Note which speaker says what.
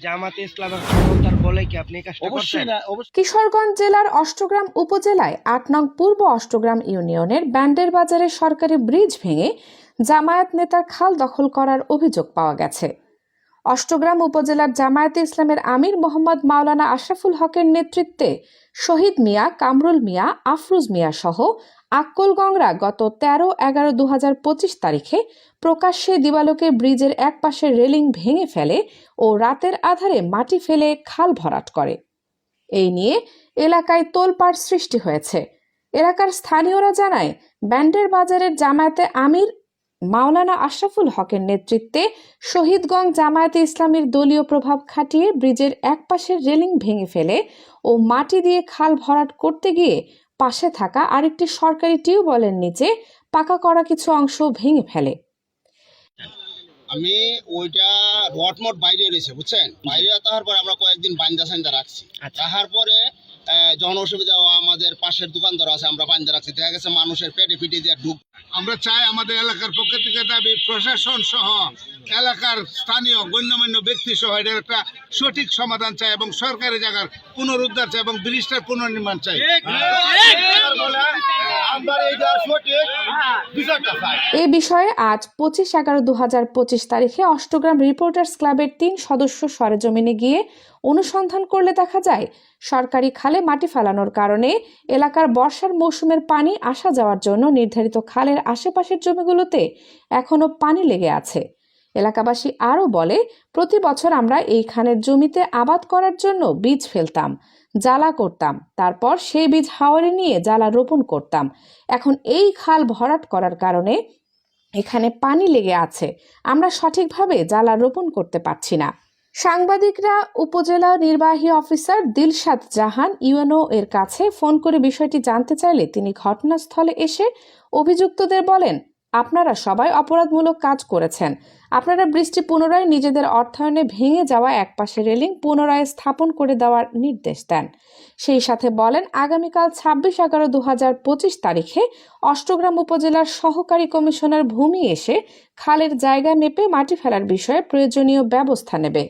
Speaker 1: জামাতে ইসলামের ক্ষমতার বলে কি আপনি এই কাজটা করছেন?
Speaker 2: কিশোরগঞ্জ জেলার অষ্টগ্রাম উপজেলায় ৮ নং পূর্ব অষ্টগ্রাম ইউনিয়নের ব্যান্ডের বাজারে সরকারি ব্রিজ ভেঙে জামায়াত নেতার খাল দখল করার অভিযোগ পাওয়া গেছে। অষ্টগ্রাম উপজেলার জামায়াতে ইসলামের আমির মোহাম্মদ মাওলানা আশরাফুল হকের নেতৃত্বে শহীদ মিয়া, কামরুল মিয়া, আফরুজ মিয়া সহ আক্কল গংরা গত ১৩-১১-২০২৫ তারিখে প্রকাশ্যে দিবালোকে ব্রিজের এক পাশের রেলিং ভেঙে ফেলে ও রাতের আধারে মাটি ফেলে খাল ভরাট করে। এই নিয়ে এলাকায় তোলপাড় সৃষ্টি হয়েছে। এলাকার স্থানীয়রা জানায়, ব্যান্ডের বাজারের জামায়াতে আমির মাওলানা আশরাফুল হকের নেতৃত্বে শহীদগঞ্জ জামায়াতে ইসলামীর দলীয় প্রভাব খাটিয়ে ব্রিজের এক পাশের রেলিং ভেঙে ফেলে ও মাটি দিয়ে খাল ভরাট করতে গিয়ে পাশে থাকা আরেকটি সরকারি টিউবওয়েলের নিচে পাকা করা কিছু অংশ ভেঙে ফেলে।
Speaker 3: আমি ওইটা রটমট বাইরে রয়েছে, বুঝছেন, বাইরে তাহার পরে আমরা কয়েকদিন বান্দা সান্দা রাখছি। তাহার পরে যখন অসুবিধা আমাদের পাশের দোকানদার আছে, আমরা বান্দা রাখছি, দেখা গেছে মানুষের পেটে পিটে দিয়ে ঢুক। আমরা চাই আমাদের এলাকার পক্ষ থেকে দাবি প্রশাসন সহ এলাকার স্থানীয় গণ্যমান্য ব্যক্তি সহ এটার একটা সঠিক সমাধান চাই এবং সরকারি জায়গার পুনরুদ্ধার চাই এবং ব্রিজটার পুনর্নির্মাণ চাই।
Speaker 2: এ বিষয়ে আজ ২৫-১১-২০২৫ তারিখে অষ্টগ্রাম রিপোর্টার্স ক্লাবের ৩ সদস্য সরেজমিনে গিয়ে অনুসন্ধান করলে দেখা যায়, সরকারি খালে মাটি ফেলানোর কারণে এলাকার বর্ষার মৌসুমের পানি আসা যাওয়ার জন্য নির্ধারিত খালের আশেপাশের জমিগুলোতে এখনো পানি লেগে আছে। এলাকাবাসী আরও বলে, প্রতি বছর আমরা এই খানের জমিতে আবাদ করার জন্য বীজ ফেলতাম, জ্বালা করতাম, তারপর সেই বীজ হাওরে নিয়ে জ্বালা রোপণ করতাম। এখন এই খাল ভরাট করার কারণে এখানে পানি লেগে আছে, আমরা সঠিকভাবে জ্বালা রোপণ করতে পারছি না। সাংবাদিকরা উপজেলা নির্বাহী অফিসার দিলশাদ জাহান ইউএনও এর কাছে ফোন করে বিষয়টি জানতে চাইলে তিনি ঘটনাস্থলে এসে অভিযুক্তদের বলেন, আপনারা সবাই অপরাধমূলক কাজ করেছেন, আপনারা ব্রিজটি পুনরায় নিজেদের অর্থায়নে ভেঙে যাওয়া একপাশে রেলিং পুনরায় স্থাপন করে দেওয়ার নির্দেশ দেন। সেই সাথে বলেন, আগামীকাল ২৬-১১-২০২৫ তারিখে অষ্টগ্রাম উপজেলার সহকারী কমিশনার ভূমি এসে খালের জায়গা মেপে মাটি ফেলার বিষয়ে প্রয়োজনীয় ব্যবস্থা নেবে।